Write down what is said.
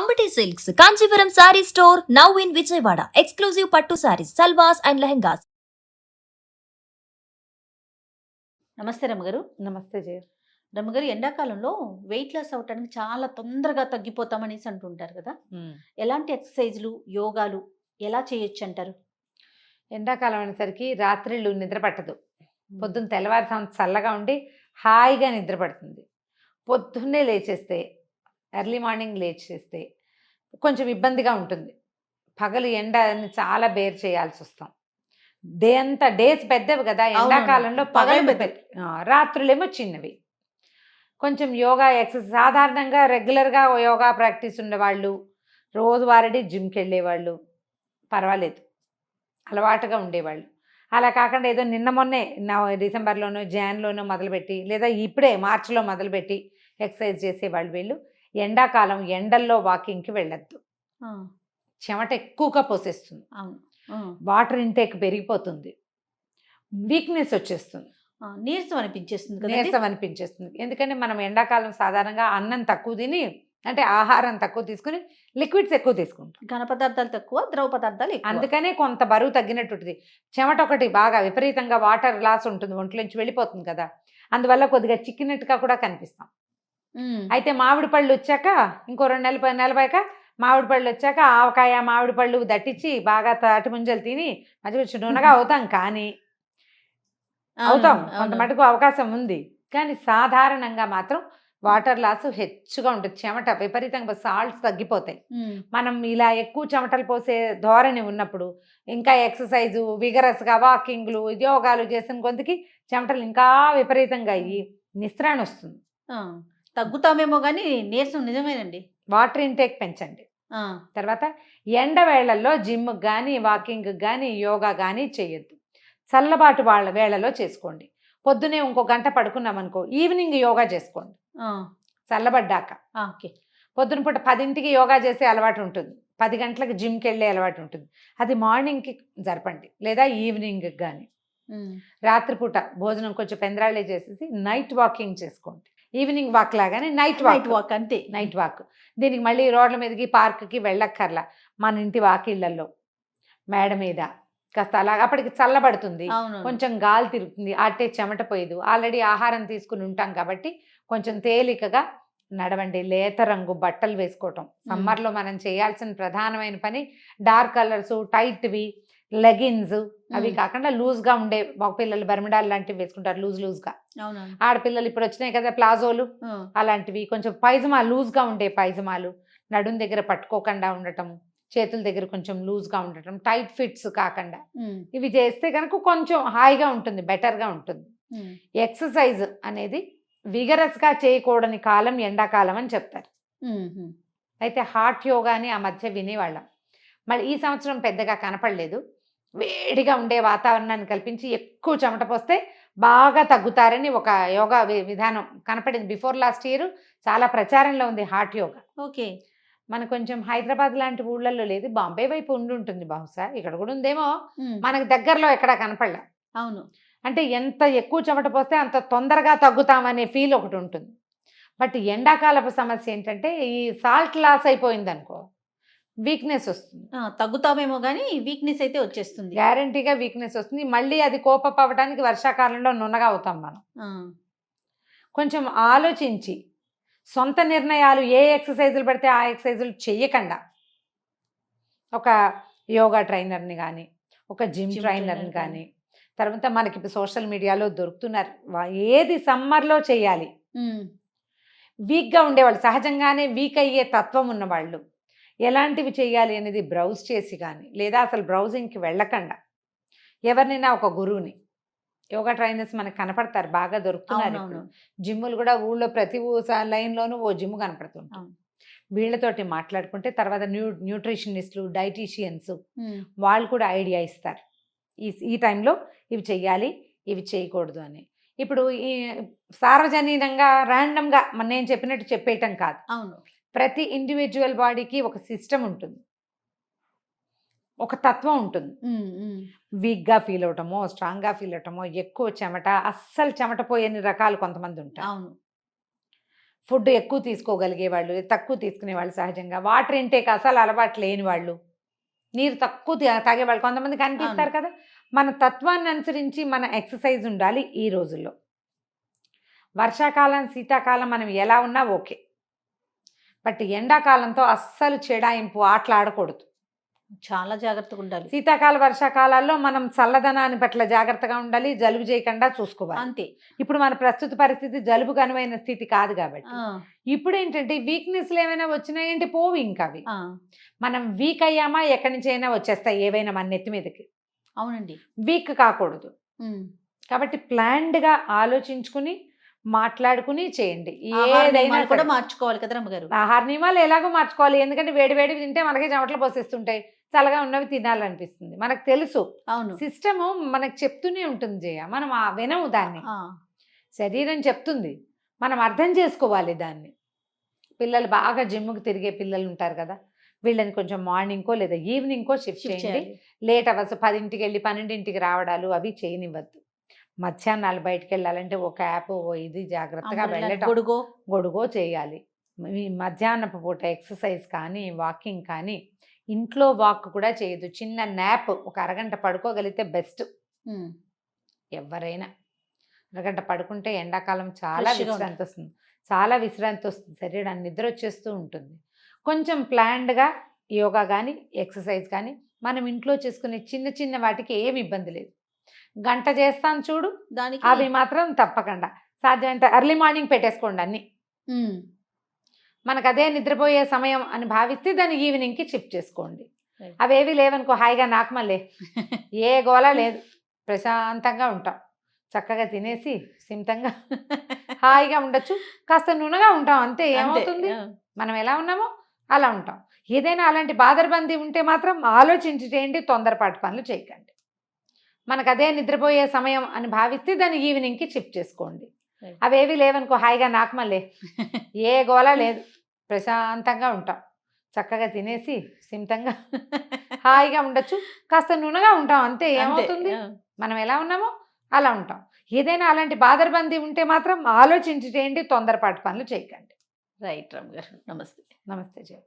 Ambati Silks, Kanchipuram Saree Store, now in Vijayawada. Exclusive Pattu Sarees, Salwas and Lehengas. నమస్తే రమ్మగారు. నమస్తే జయ. రమ్మగారు, ఎండాకాలంలో వెయిట్ లాస్ అవటానికి చాలా తొందరగా తగ్గిపోతామనేసి అంటుంటారు కదా. ఎలాంటి ఎక్సర్సైజ్లు, యోగాలు ఎలా చేయొచ్చు అంటారు? ఎండాకాలం అనేసరికి రాత్రిళ్ళు నిద్ర పట్టదు. పొద్దున్న తెల్లవారుసాము చల్లగా ఉండి హాయిగా నిద్ర పడుతుంది. పొద్దున్నే లేచేస్తే, ఎర్లీ మార్నింగ్ లేచేస్తే కొంచెం ఇబ్బందిగా ఉంటుంది. పగలు ఎండని చాలా బేర్ చేయాల్సి వస్తాం. డే అంతా డేస్ పెద్దవి కదా ఎండాకాలంలో, పగలు రాత్రులేమో చిన్నవి. కొంచెం యోగా ఎక్సర్సైజ్ సాధారణంగా రెగ్యులర్గా యోగా ప్రాక్టీస్ ఉండేవాళ్ళు, రోజువారీ జిమ్కి వెళ్ళేవాళ్ళు పర్వాలేదు, అలవాటుగా ఉండేవాళ్ళు. అలా కాకుండా ఏదో నిన్న మొన్నే డిసెంబర్లోనో జాన్లోనో మొదలుపెట్టి, లేదా ఇప్పుడే మార్చిలో మొదలుపెట్టి ఎక్సర్సైజ్ చేసేవాళ్ళు వీళ్ళు ఎండాకాలం ఎండల్లో వాకింగ్కి వెళ్ళొద్దు. చెమట ఎక్కువగా పోసేస్తుంది, వాటర్ ఇంటేక్ పెరిగిపోతుంది, వీక్నెస్ వచ్చేస్తుంది, నీరసం అనిపించేస్తుంది. ఎందుకంటే మనం ఎండాకాలం సాధారణంగా అన్నం తక్కువ తిని, అంటే ఆహారం తక్కువ తీసుకుని లిక్విడ్స్ ఎక్కువ తీసుకుంటాం, ఘన పదార్థాలు తక్కువ, ద్రవ పదార్థాలు ఎక్కువ. అందుకనే కొంత బరువు తగ్గినట్టుంది. చెమట ఒకటి బాగా విపరీతంగా వాటర్ లాస్ ఉంటుంది, ఒంట్లోంచి వెళ్ళిపోతుంది కదా, అందువల్ల కొద్దిగా చిక్కినట్టుగా కూడా కనిపిస్తాం. అయితే మామిడి పళ్ళు వచ్చాక ఇంకో 2 నెలలపైక మామిడి పళ్ళు వచ్చాక ఆవకాయ మామిడి పళ్ళు దట్టించి బాగా తాటి ముంజలు తిని మంచి కొంచెం నూనెగా అవుతాం. కానీ అవుతాం, కొంత మటుకు అవకాశం ఉంది. కానీ సాధారణంగా మాత్రం వాటర్ లాస్ హెచ్చుగా ఉంటుంది, చెమట విపరీతంగా, సాల్ట్స్ తగ్గిపోతాయి. మనం ఇలా ఎక్కువ చెమటలు పోసే ధోరణి ఉన్నప్పుడు ఇంకా ఎక్సర్సైజు విగరస్గా వాకింగ్లు యోగాలు చేసిన కొంతకి చెమటలు ఇంకా విపరీతంగా అయ్యి నిస్త్రాణ వస్తుంది. తగ్గుతామేమో కానీ నీరసం నిజమేనండి. వాటర్ ఇంటేక్ పెంచండి. తర్వాత ఎండవేళ్లలో జిమ్కి కానీ వాకింగ్కి కానీ యోగా కానీ చేయొద్దు. చల్లబాటు వేళలో చేసుకోండి. పొద్దునే ఇంకో గంట పడుకున్నాం అనుకో, ఈవినింగ్ యోగా చేసుకోండి చల్లబడ్డాక. ఓకే. పొద్దున పూట 10ంటికి యోగా చేసే అలవాటు ఉంటుంది, 10 గంటలకు జిమ్కి వెళ్ళే అలవాటు ఉంటుంది, అది మార్నింగ్కి జరపండి, లేదా ఈవినింగ్కి కానీ. రాత్రిపూట భోజనం కొంచెం పెందరాళ్ళే చేసేసి నైట్ వాకింగ్ చేసుకోండి. ఈవినింగ్ వాక్ లాగానే నైట్ వాక్ అంతే. Night walk. దీనికి మళ్ళీ రోడ్ల మీదకి పార్క్కి వెళ్ళక్కర్లా, మన ఇంటి వాకిళ్లలో మేడ మీద కాస్త అలా అప్పటికి చల్లబడుతుంది, కొంచెం గాలి తిరుగుతుంది, అట్టే చెమట పోయేదు. ఆల్రెడీ ఆహారం తీసుకుని ఉంటాం కాబట్టి కొంచెం తేలికగా నడవండి. లేత రంగు బట్టలు వేసుకోవటం సమ్మర్లో మనం చేయాల్సిన ప్రధానమైన పని. డార్క్ కలర్స్, టైట్వి, లెగిన్స్ అవి కాకుండా లూజ్గా ఉండే, మగపిల్లలు బర్మిడాలు లాంటివి వేసుకుంటారు లూజ్గా. ఆడపిల్లలు ఇప్పుడు వచ్చినాయి కదా ప్లాజోలు, అలాంటివి. కొంచెం పైజమా లూజ్గా ఉండే పైజమాలు, నడుం దగ్గర పట్టుకోకుండా ఉండటం, చేతుల దగ్గర కొంచెం లూజ్గా ఉండటం, టైట్ ఫిట్స్ కాకుండా ఇవి చేస్తే కనుక కొంచెం హాయిగా ఉంటుంది, బెటర్గా ఉంటుంది. ఎక్సర్సైజ్ అనేది విగరస్గా చేయకూడని కాలం ఎండాకాలం అని చెప్తారు. అయితే హార్ట్ యోగాని ఆ మధ్య వినేవాళ్ళం, మళ్ళీ ఈ సంవత్సరం పెద్దగా కనపడలేదు. వేడిగా ఉండే వాతావరణాన్ని కల్పించి ఎక్కువ చెమట పోస్తే బాగా తగ్గుతారని ఒక యోగా విధానం కనపడింది. బిఫోర్ లాస్ట్ ఇయర్ చాలా ప్రచారంలో ఉంది హార్ట్ యోగా. ఓకే. మన కొంచెం హైదరాబాద్ లాంటి ఊళ్ళల్లో లేదు, బాంబే వైపు ఉంటుంది, బహుశా ఇక్కడ కూడా ఉందేమో, మనకు దగ్గరలో ఎక్కడ కనపడలే. అవును. అంటే ఎంత ఎక్కువ చెమట పోస్తే అంత తొందరగా తగ్గుతామనే ఫీల్ ఒకటి ఉంటుంది. బట్ ఎండాకాలపు సమస్య ఏంటంటే ఈ సాల్ట్ లాస్ అయిపోయింది అనుకో, వీక్నెస్ వస్తుంది. తగ్గుతామేమో కానీ వీక్నెస్ అయితే వచ్చేస్తుంది, గ్యారంటీగా వీక్నెస్ వస్తుంది. మళ్ళీ అది కోపప్ అవ్వడానికి వర్షాకాలంలో నున్నగా అవుతాం మనం. కొంచెం ఆలోచించి సొంత నిర్ణయాలు, ఏ ఎక్సర్సైజులు పడితే ఆ ఎక్సర్సైజులు చెయ్యకుండా ఒక యోగా ట్రైనర్ని కానీ, ఒక జిమ్ ట్రైనర్ని కానీ, తర్వాత మనకి సోషల్ మీడియాలో దొరుకుతున్నారు, ఏది సమ్మర్లో చేయాలి. వీక్గా ఉండేవాళ్ళు, సహజంగానే వీక్ అయ్యే తత్వం ఉన్నవాళ్ళు ఎలాంటివి చేయాలి అనేది బ్రౌజ్ చేసి కానీ, లేదా అసలు బ్రౌజింగ్కి వెళ్ళకుండా ఎవరినైనా ఒక గురువుని, యోగా ట్రైనర్స్ మనకు కనపడతారు, బాగా దొరుకుతున్నారు. జిమ్ములు కూడా ఊళ్ళో ప్రతి లైన్లోనూ ఓ జిమ్ కనపడుతుంటాం. వీళ్ళతోటి మాట్లాడుకుంటే తర్వాత న్యూట్రిషనిస్టులు, డైటీషియన్స్ వాళ్ళు కూడా ఐడియా ఇస్తారు, ఈ టైంలో ఇవి చెయ్యాలి, ఇవి చేయకూడదు అని. ఇప్పుడు ఈ సార్వజనీనంగా ర్యాండమ్గా నేను చెప్పినట్టు చెప్పేయటం కాదు. అవును. ప్రతి ఇండివిజువల్ బాడీకి ఒక సిస్టమ్ ఉంటుంది, ఒక తత్వం ఉంటుంది. వీక్గా ఫీల్ అవటమో, స్ట్రాంగ్గా ఫీల్ అవటమో, ఎక్కువ చెమట, అస్సలు చెమట పోయని రకాలు కొంతమంది ఉంటారు. అవును. ఫుడ్ ఎక్కువ తీసుకోగలిగే వాళ్ళు, తక్కువ తీసుకునే వాళ్ళు, సహజంగా వాటర్ ఇంటేక్ అసలు అలవాటు లేని వాళ్ళు, నీరు తక్కువ తాగేవాళ్ళు కొంతమంది కనిపిస్తారు కదా. మన తత్వాన్ని అనుసరించి మన ఎక్సర్సైజ్ ఉండాలి ఈ రోజుల్లో. వర్షాకాలం శీతాకాలం మనం ఎలా ఉన్నా ఓకే, బట్ ఎండాకాలంతో అస్సలు చెడాయింపు ఆటలు ఆడకూడదు. చాలా జాగ్రత్తగా ఉండాలి. శీతాకాల వర్షాకాలాల్లో మనం చల్లదనాన్ని పట్ల జాగ్రత్తగా ఉండాలి, జలుబు చేయకుండా చూసుకోవాలి. అంతే. ఇప్పుడు మన ప్రస్తుత పరిస్థితి జలుబుకు అనువైన స్థితి కాదు కాబట్టి ఇప్పుడు ఏంటంటే వీక్నెస్లు ఏమైనా వచ్చినాయంటే పోవు. ఇంకా అవి మనం వీక్ అయ్యామా ఎక్కడి నుంచి అయినా వచ్చేస్తాయి ఏవైనా మన నెత్తి మీదకి. అవునండి. వీక్ కాకూడదు. కాబట్టి ప్లాన్డ్గా ఆలోచించుకుని మాట్లాడుకుని చేయండి. ఏదైనా కూడా మార్చుకోవాలి కదా రమ్మగారు. ఆహార నియమాలు ఎలాగో మార్చుకోవాలి. ఎందుకంటే వేడి వేడి తింటే మనకి చెమటలు పోసేస్తుంటాయి, చల్లగా ఉన్నవి తినాలనిపిస్తుంది. మనకు తెలుసు, అవును, సిస్టమ్ మనకు చెప్తూనే ఉంటుంది జయ, మనం వినము దాన్ని. శరీరం చెప్తుంది, మనం అర్థం చేసుకోవాలి దాన్ని. పిల్లలు బాగా జిమ్కి తిరిగే పిల్లలు ఉంటారు కదా, వీళ్ళని కొంచెం మార్నింగ్కో లేదా ఈవినింగ్కో షిఫ్ట్ చేయండి. లేట్ అవర్స్ 10ంటికి వెళ్ళి 12ంటికి రావడాలు అవి చేయనివ్వద్దు. మధ్యాహ్నాలు బయటకు వెళ్ళాలంటే ఒక యాప్ ఇది జాగ్రత్తగా వెళ్ళటం, గొడుగో చేయాలి. మధ్యాహ్నపు పూట ఎక్సర్సైజ్ కానీ వాకింగ్ కానీ, ఇంట్లో వాక్ కూడా చేయొద్దు. చిన్న నాప్ ఒక అరగంట పడుకోగలిగితే బెస్ట్. ఎవరైనా అరగంట పడుకుంటే ఎండాకాలం చాలా విశ్రాంతి వస్తుంది, చాలా విశ్రాంతి వస్తుంది, శరీరాన్ని నిద్ర వచ్చేస్తూ ఉంటుంది. కొంచెం ప్లాన్డ్గా యోగా కానీ ఎక్సర్సైజ్ కానీ మనం ఇంట్లో చేసుకునే చిన్న చిన్న వాటికి ఏమి ఇబ్బంది లేదు. గంట చేస్తాను చూడు దానికి, అవి మాత్రం తప్పకుండా సాధ్యమైనంత ఎర్లీ మార్నింగ్ పెట్టేసుకోండి అన్ని. మనకు అదే నిద్రపోయే సమయం అని భావిస్తే దాన్ని ఈవినింగ్కి షిఫ్ట్ చేసుకోండి. అవేవి లేవనుకో హాయిగా నాకు మళ్ళీ ఏ గోళ లేదు, ప్రశాంతంగా ఉంటాం, చక్కగా తినేసి సిమితంగా హాయిగా ఉండొచ్చు. కాస్త నునగా ఉంటాం అంతే. ఏమవుతుంది, మనం ఎలా ఉన్నామో అలా ఉంటాం. ఏదైనా అలాంటి బాదరబందీ ఉంటే మాత్రం ఆలోచించి చేయండి, తొందరపాటు పనులు చేయకండి. మనకు అదే నిద్రపోయే సమయం అని భావిస్తే దాన్ని ఈవినింగ్కి షిఫ్ట్ చేసుకోండి. అవేవి లేవనుకో హాయిగా నాకు మళ్ళీ ఏ గోళ లేదు, ప్రశాంతంగా ఉంటాం, చక్కగా తినేసి సిమితంగా హాయిగా ఉండొచ్చు, కాస్త నునగా ఉంటాం అంతే. ఏమవుతుంది, మనం ఎలా ఉన్నామో అలా ఉంటాం. ఏదైనా అలాంటి బాదరబందీ ఉంటే మాత్రం ఆలోచించి చేయండి, తొందరపాటు పనులు చేయకండి. రైట్ రమ్మ గారు, నమస్తే. నమస్తే జయ.